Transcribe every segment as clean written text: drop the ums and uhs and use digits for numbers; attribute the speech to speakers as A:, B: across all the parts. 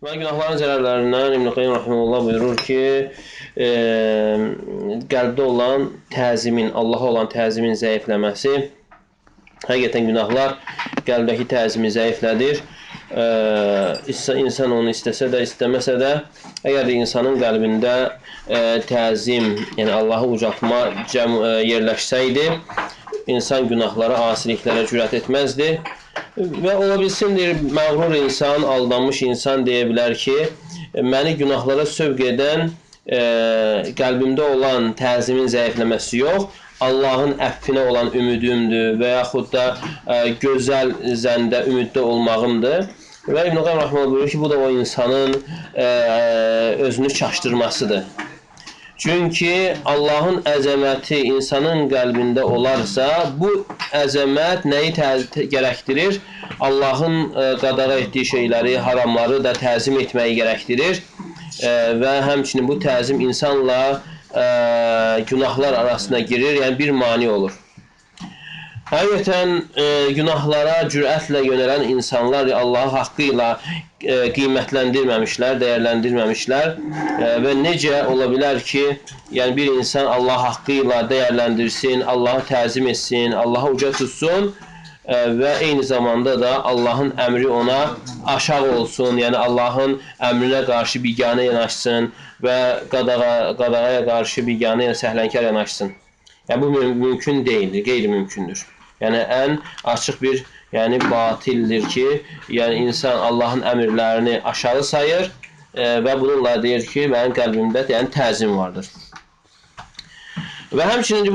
A: Və günahların zərərlərindən İbn Qayyim rahimehullah buyurur ki, qəlbdə olan təzimin, Allaha olan təzimin zəifləməsi, həqiqətən günahlar qəlbdəki təzimi zəiflədir. İnsan onu istəsə də, istəməsə də, əgər insanın qəlbində təzim, yəni Allahı ucaltma yerləşsəydi, insan günahlara, asiliklərə cürət etməzdi. Və ola bilsindir, məğrur insan, aldanmış insan deyə bilər ki, məni günahlara sövq edən qəlbimdə olan təzimin zəifləməsi yox, Allahın əffinə olan ümidimdir və yaxud da gözəl zəndə ümiddə olmağımdır. Və İbn Qayyim rahimehullah buyurur ki, bu da o insanın özünü çaşdırmasıdır. Çünki Allahın əzəməti insanın qəlbində olarsa, bu əzəmət nəyi gərəkdirir? Allahın qadağa etdiyi şeyləri, haramları da təzim etməyi gərəkdirir. Və həmçinin bu təzim insanla günahlar arasına girir, yəni bir mani olur. Həqiqətən günahlara cürətlə yönələn insanlar Allahı haqqı ilə qiymətləndirməmişlər, dəyərləndirməmişlər və necə ola bilər ki, yəni bir insan Allah haqqı ilə dəyərləndirsin, Allahı təzim etsin, Allahı uca tutsun və eyni zamanda da Allahın əmri ona aşağı olsun, yəni Allahın əmrinə qarşı biganə yanaşsın və qadağaya qarşı biganə, yəni səhlənkar yanaşsın. Yəni bu mümkün deyildir, qeyri-mümkündür. Yəni ən açıq bir batildir ki, yəni insan Allahın əmrlərini aşağı sayır və bununla deyir ki, mənim qəlbimdə təzim vardır. Və həmçinin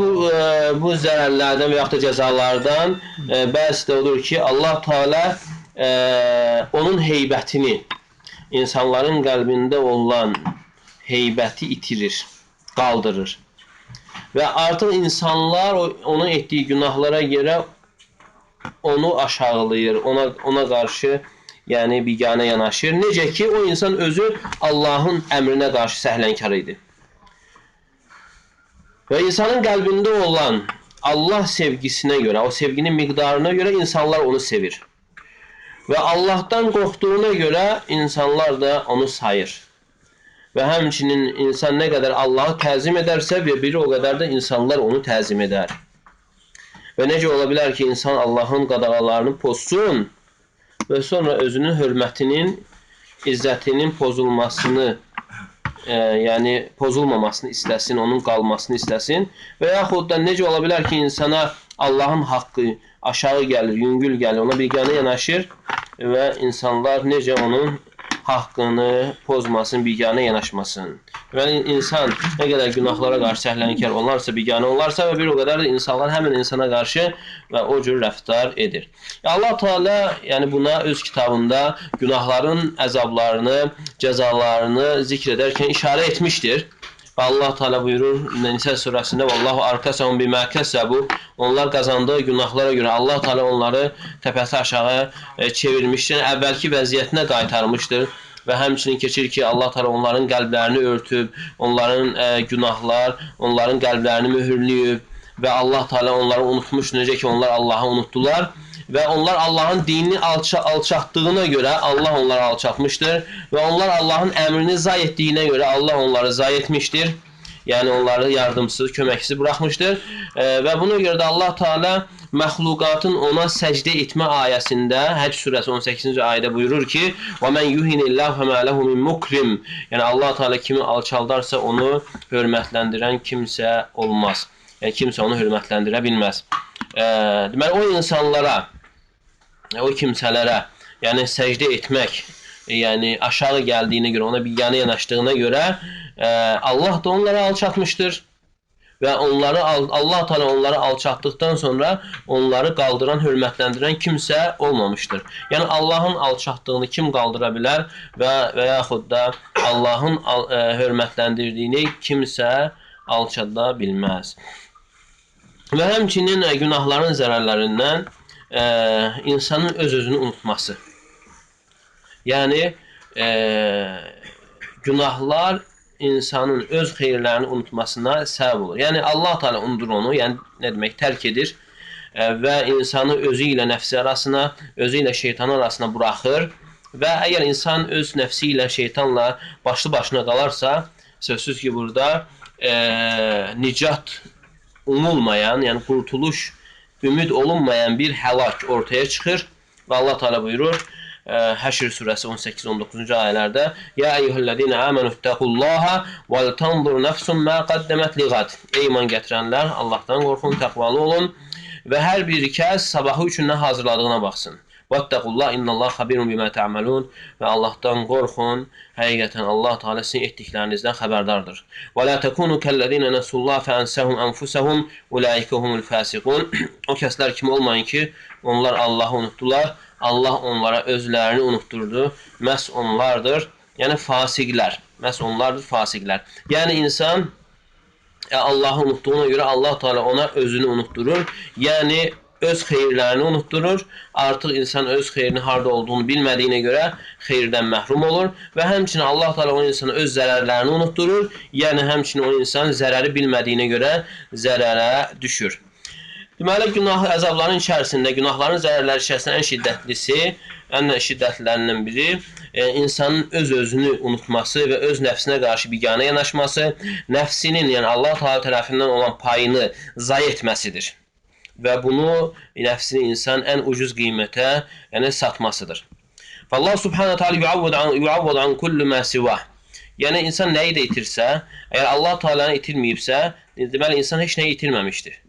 A: bu zərərlərdən və yaxud da cəzalardan bəzi də olur ki, Allah Teala onun heybətini, insanların qəlbində olan heybəti itirir, qaldırır. Və artıq insanlar onun etdiyi günahlara görə onu aşağılayır, ona qarşı biganə yanaşır. Necə ki, o insan özü Allahın əmrinə qarşı səhlənkar idi. Və insanın qəlbində olan Allah sevgisinə görə, o sevginin miqdarına görə insanlar onu sevir. Və Allahdan qorxduğuna görə insanlar da onu sayır. Və həmçinin insan nə qədər Allahı təzim edərsə, biri o qədər də insanlar onu təzim edər. Və necə ola bilər ki, insan Allahın qadağalarını pozsun və sonra özünün hörmətinin, izzətinin pozulmasını, yəni pozulmamasını istəsin, onun qalmasını istəsin. Və yaxud da necə ola bilər ki, insana Allahın haqqı aşağı gəlir, yüngül gəlir, ona biganə yanaşır və insanlar necə onun haqqını pozmasın, biganə yanaşmasın. Və insan nə qədər günahlara qarşı səhlənkar olarsa, biganə olarsa və bir o qədər də insanlar həmin insana qarşı və o cür rəftar edir. Allah Teala buna öz kitabında günahların əzablarını, cəzalarını zikr edərkən işarə etmişdir. Və Allah Teala buyurur Nisa surəsində: "Vallahu arkasahum bima kasabu." Onlar qazandığı günahlara görə Allah Teala onları təpəsi aşağı çevirmişdir, əvvəlki vəziyyətinə qaytarmışdır. Və həmçinin keçir ki, Allah Teala onların qəlblərini örtüb, onların günahlar, onların qəlblərini mühürləyib və Allah Teala onları unutmuşdur. Necə ki, onlar Allahı unutdular. Və onlar Allahın dinini alçatdığına görə Allah onları alçatmışdır. Və onlar Allahın əmrini zay etdiyinə görə Allah onları zay etmişdir. Yəni onları yardımsız, köməksiz buraxmışdır. Və buna görə də Allah Teala məxluqatın ona səcdə etmə ayəsində, Həcc surəsi 18-ci ayədə buyurur ki: "Və men yuhinillahu fema lehu min mukrim." Yəni Allah Teala kimi alçaldarsa onu hörmətləndirən kimsə olmaz. Yəni kimsə onu hörmətləndirə bilməz. Deməli o insanlara, o kimsələrə, yəni səcdə etmək, yəni aşağı gəldiyinə görə, ona biganə yanaşdığına görə Allah da onları alçatmışdır. Və Allah Teala onları alçatdıqdan sonra onları qaldıran, hörmətləndirən kimsə olmamışdır. Yəni Allahın alçatdığını kim qaldıra bilər və yaxud da Allahın hörmətləndirdiyini kimsə alçada bilməz. Və həmçinin günahların zərərlərindən insanın öz-özünü unutması. Yəni günahlar insanın öz xeyirlərini unutmasına səbəb olur. Yəni Allah Teala unudur onu, yəni nə demək, tərk edir və insanı özü ilə nəfsi arasına, özü ilə şeytan arasına buraxır Və əgər insan öz nəfsi ilə, şeytanla başlı başına qalarsa, sözsüz ki, burada nicat umulmayan, yəni qurtuluş ümid olunmayan bir həlak ortaya çıxır. Və Allah Teala buyurur Həşr surəsi 18-19-cu ayələrdə: "Ya eyyuhellezine amenu ittaqullaha vel tanzur nefsun ma qaddemet liğad." Ey iman gətirənlər, Allahdan qorxun, təqvalı olun və hər bir kəs sabahı üçün nə hazırladığına baxsın. "Vettaqullah innallaha xabirun bima ta'malun." Və Allahdan qorxun. Həqiqətən Allah Teala sizin etdiklərinizdən xəbərdardır. "Və la takunu kellezine nasullaha fa ansahum anfusahum ulaika humul fasiqun." O kəslər kimi olmayın ki, onlar Allahı unutdular. Allah onlara özlərini unutturdu. Məhz onlardır. Yəni fasiqlər. Məhz onlardır fasiqlər. Yəni insan Allahı unutduğuna görə Allah Teala ona özünü unutturur. Yəni öz xeyirlərini unutturur. Artıq insan öz xeyirinin harda olduğunu bilmədiyinə görə xeyirdən məhrum olur və həmçinin Allah Teala o insana öz zərərlərini unutturur. Yəni həmçinin o insan zərəri bilmədiyinə görə zərərə düşür. Deməli, günah əzabların içərisində, günahların zərərləri içərisində ən şiddətlisi, ən şiddətlilərindən biri insanın öz-özünü unutması və öz nəfsinə qarşı biganə yanaşması, nəfsinin, yəni Allah Teala tərəfindən olan payını zayi etməsidir. Və bunu nəfsini insan ən ucuz qiymətə, yəni satmasıdır. Allah Subhanahu Teala yuavvad an kullu ma sivah. Yəni insan nəyi də itirsə, əgər Allah Teala'nı itirməyibsə, deməli insan heç nəyi itirməmişdir.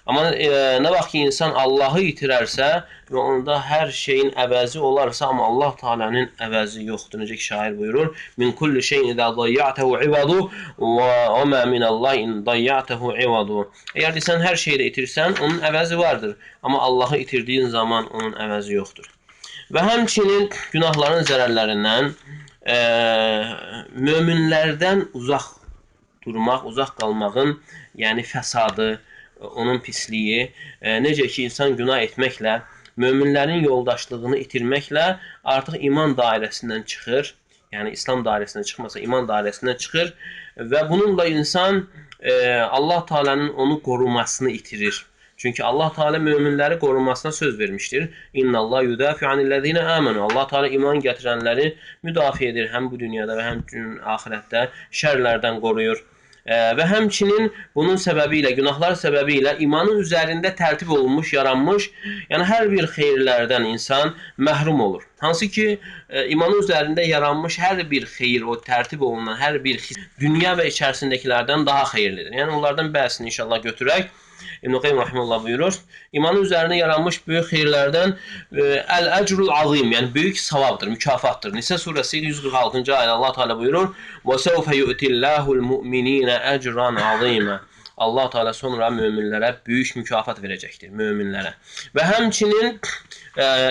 A: Amma nə vaxt ki insan Allahı itirərsə və onda hər şeyin əvəzi olarsa, amma Allah Teala'nın əvəzi yoxdur. Necə ki şair buyurur: "Min kulli şeyin idza dayya'tahu ivadu və ma min Allah in dayya'tahu ivadu." Əgər sən hər şeyi də itirsən, onun əvəzi vardır. Amma Allahı itirdiyin zaman onun əvəzi yoxdur. Və həmçinin günahların zərərlərindən möminlərdən uzaq durmaq, uzaq qalmağın, yəni fəsadı, onun pisliyi, necə ki insan günah etməklə, möminlərin yoldaşlığını itirməklə artıq iman dairəsindən çıxır. Yəni İslam dairəsindən çıxmasa, iman dairəsindən çıxır və bununla insan Allah Teala'nın onu qorumasını itirir. Çünki Allah Teala möminləri qorumasına söz vermişdir. İnnallah yudafi anillezine amenu. Allah Teala iman gətirənləri müdafiə edir həm bu dünyada və həm axirətdə, şərlərdən qoruyur. Və həmçinin bunun səbəbi ilə, günahlar səbəbi ilə imanın üzərində tərtib olunmuş, yaranmış, yəni hər bir xeyirlərdən insan məhrum olur. Hansı ki, imanın üzərində yaranmış hər bir xeyir, o tərtib olunan hər bir dünya və içərisindəkilərdən daha xeyirlidir. Yəni onlardan bəzisini inşallah götürək. İbn-i Qayyim Rahimullah buyurur, imanın üzərində yaranmış böyük xeyirlərdən əl-əcrul azim, yəni böyük savabdır, mükafatdır. Nisə surəsi 146-cı ayədə Allah Teala buyurur: وَسَوْفَ يُؤْتِ اللّٰهُ الْمُؤْمِنِينَ أَجْرًا عَظِيمًا. Allah Teala sonra möminlərə böyük mükafat verəcəkdir, möminlərə. Və həmçinin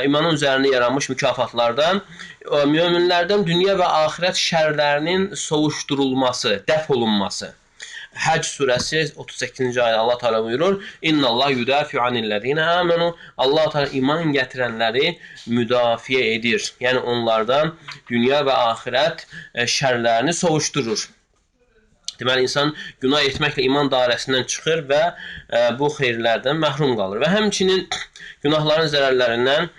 A: imanın üzərində yaranmış mükafatlardan möminlərdən dünya və axirət şərlərinin sovuşdurulması, dəf olunması. Həcc surəsi 38-ci ayədə Allah Teala buyurur: "İnnallah yudafi'u anillezine amenu." Allah Teala iman gətirənləri müdafiə edir. Yəni onlardan dünya və axirət şərlərini sovuşdurur. Deməli insan günah etməklə iman dairəsindən çıxır və bu xeyirlərdən məhrum qalır. Və həmçinin günahların zərərlərindən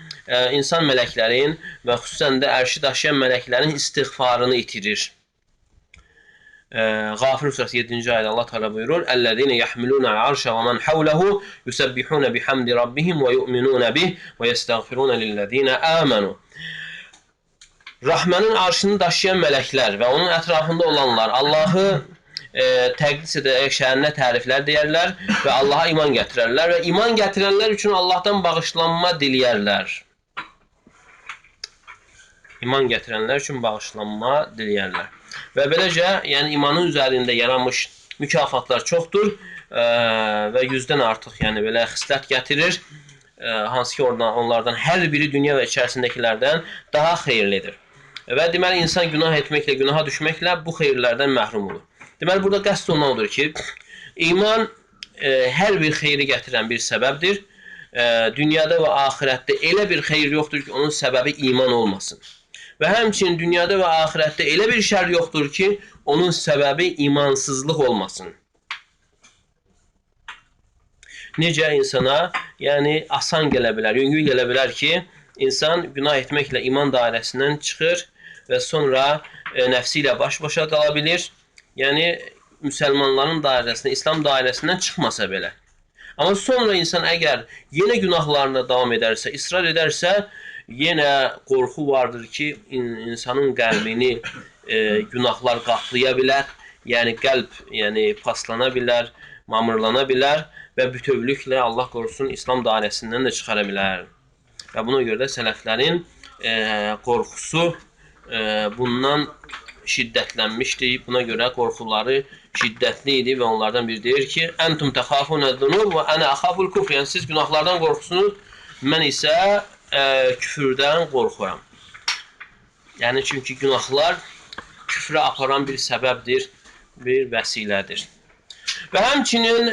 A: insan mələklərin və xüsusən də ərşi daşıyan mələklərin istiğfarını itirir. Ğafir surəsi 7-ci ayədə Allah Teala buyurur: "Ellezine yahmilunal arşa ve men havlehu yusabbihuna bihamdi rabbihim ve yu'minuna bih ve yestağfiruna lillezine amenu." Rahmanın arşını daşıyan mələklər və onun ətrafında olanlar Allahı təqdis edərək şəninə təriflər deyərlər və Allaha iman gətirərlər və iman gətirənlər üçün Allahdan bağışlanma diləyərlər. İman gətirənlər üçün bağışlanma diləyərlər. Və beləcə, yəni imanın üzərində yaranmış mükafatlar çoxdur və 100-dən artıq yəni belə xislət gətirir. Hansı ki onlardan hər biri dünya və içərisindəkilərdən daha xeyirlidir. Və deməli insan günah etməklə, günaha düşməklə bu xeyirlərdən məhrum olur. Deməli burada qəsd olunan odur ki, iman hər bir xeyri gətirən bir səbəbdir. Dünyada və axirətdə elə bir xeyir yoxdur ki, onun səbəbi iman olmasın. Və həmçinin dünyada və axirətdə elə bir şər yoxdur ki, onun səbəbi imansızlıq olmasın. Necə insana, yəni asan gələ bilər, yüngül gələ bilər ki, İnsan günah etməklə iman dairəsindən çıxır və sonra nəfsi ilə baş-başa qala bilir. Yəni, müsəlmanların dairəsindən, İslam dairəsindən çıxmasa belə. Amma sonra insan əgər yenə günahlarına davam edərsə, israr edərsə, yenə qorxu vardır ki, insanın qəlbini günahlar qaplaya bilər. Yəni, qəlb paslana bilər, mamırlana bilər və bütövlüklə Allah qorusun İslam dairəsindən də çıxara bilər. Və buna görə də sələflərin qorxusu bundan şiddətlənmişdir. Buna görə qorxuları şiddətli idi və onlardan biri deyir ki, Əntum təxafunəd-dunub və ənə əxaful küfr. Yəni, siz günahlardan qorxusunuz, mən isə küfürdən qorxuram. Yəni, çünki günahlar küfrə aparan bir səbəbdir, bir vəsilədir. Və həmçinin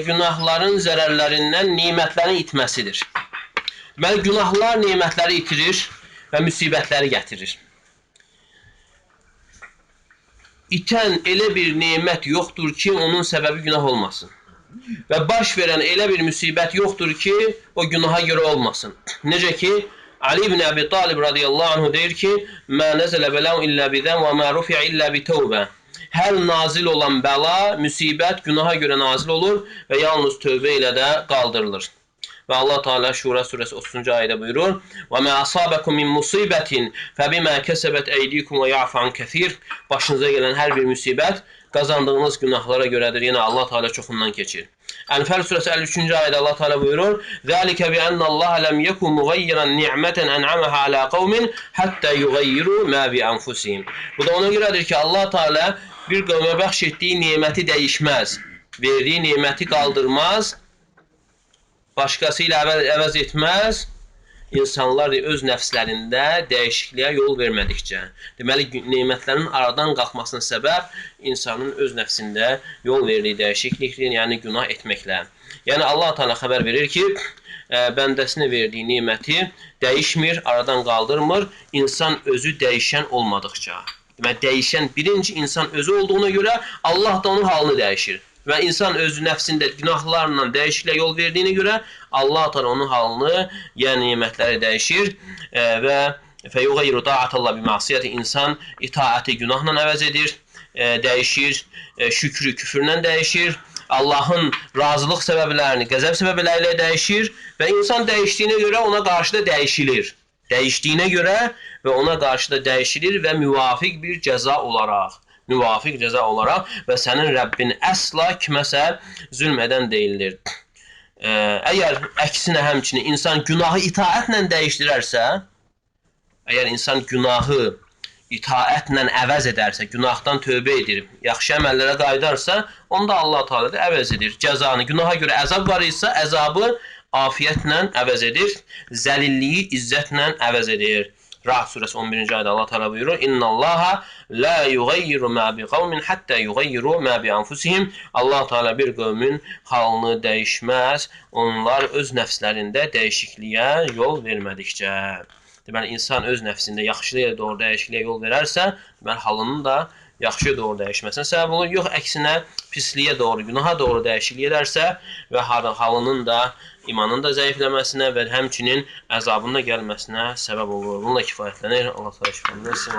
A: günahların zərərlərindən nimətlərin itməsidir. Deməli, günahlar nimətləri itirir və müsibətləri gətirir. İtən elə bir nimət yoxdur ki, onun səbəbi günah olmasın. Və baş verən elə bir müsibət yoxdur ki, o günaha görə olmasın. Necə ki, Ali ibn Əbi Talib radiyallahu anhu deyir ki, Mə nəzələ bələu illə bidən və mə rufiə illə bitəvbə. Hər nazil olan bəla, müsibət günaha görə nazil olur və yalnız tövbə ilə də qaldırılır. Və Allah Teala Şura surəsi 30-cu ayədə buyurur: "Və mə asabakum min musibətin fəbimə kəsəbət eydikum və ya'fu an kəsir." Başınıza gələn hər bir müsibət qazandığınız günahlara görədir. Yəni Allah Teala çoxundan keçir. Ənfəl surəsi 53-cü ayədə Allah Teala buyurur: "Zəlikə bi ənnallaha lem yekun mugayyiran ni'meten en'amaha ala qavmin hatta yugayyiru ma bi anfusihim." Bu da ona görədir ki, Allah Teala bir qövmə bəxş etdiyi neməti dəyişməz, verdiyi neməti qaldırmaz, başqası ilə əvəz etməz, insanlar öz nəfslərində dəyişikliyə yol vermədikcə. Deməli, nemətlərin aradan qalxmasının səbəb insanın öz nəfsində yol verdiyi dəyişiklikdir, yəni günah etməklə. Yəni, Allah Teala xəbər verir ki, bəndəsinə verdiyi neməti dəyişmir, aradan qaldırmır, insan özü dəyişən olmadıqca. Deməli, dəyişən birinci insan özü olduğuna görə Allah da onun halını dəyişir. Və insan öz nəfsində günahlarla dəyişikliyə yol verdiyinə görə Allah Teala onun halını, yəni nemətləri dəyişir və fəyuğayyiru ta'atallah biməsiyyəti insan itaəti günahla əvəz edir, dəyişir, şükrü küfürlə dəyişir, Allahın razılıq səbəblərini qəzəb səbəbləri ilə dəyişir və insan dəyişdiyinə görə ona qarşı da dəyişilir. Dəyişdiyinə görə və ona qarşı da dəyişilir və müvafiq bir cəza olaraq və sənin Rəbbin əsla kiməsə zülm edən deyildir. Əgər əksinə həmçinin insan günahı itaətlə dəyişdirərsə, əgər insan günahı itaətlə əvəz edərsə, günahdan tövbə edir, yaxşı əməllərə qayıdarsa, onda Allah Teala da əvəz edir. Cəzanı, günaha görə əzab var isə, əzabı afiyyətlə əvəz edir, zəlilliyi izzətlə əvəz edir. Ra'd surəsi 11-ci ayədə Allah Teala buyurur: "İnnallaha la yugayyiru ma bi qavmin hatta yugayyiru ma bi anfusihim." Allah Teala bir qövmün halını dəyişməz, onlar öz nəfslərində dəyişikliyə yol vermədikcə. Deməli, insan öz nəfsində yaxşılığa doğru dəyişikliyə yol verərsə, deməli, halının da yaxşıya doğru dəyişməsinə səbəb olur. Yox, əksinə pisliyə doğru, günaha doğru dəyişiklik edərsə və halının da, imanın da zəifləməsinə və həmçinin əzabının da gəlməsinə səbəb olur. Bununla kifayətlənir. Allah təala şifa versin.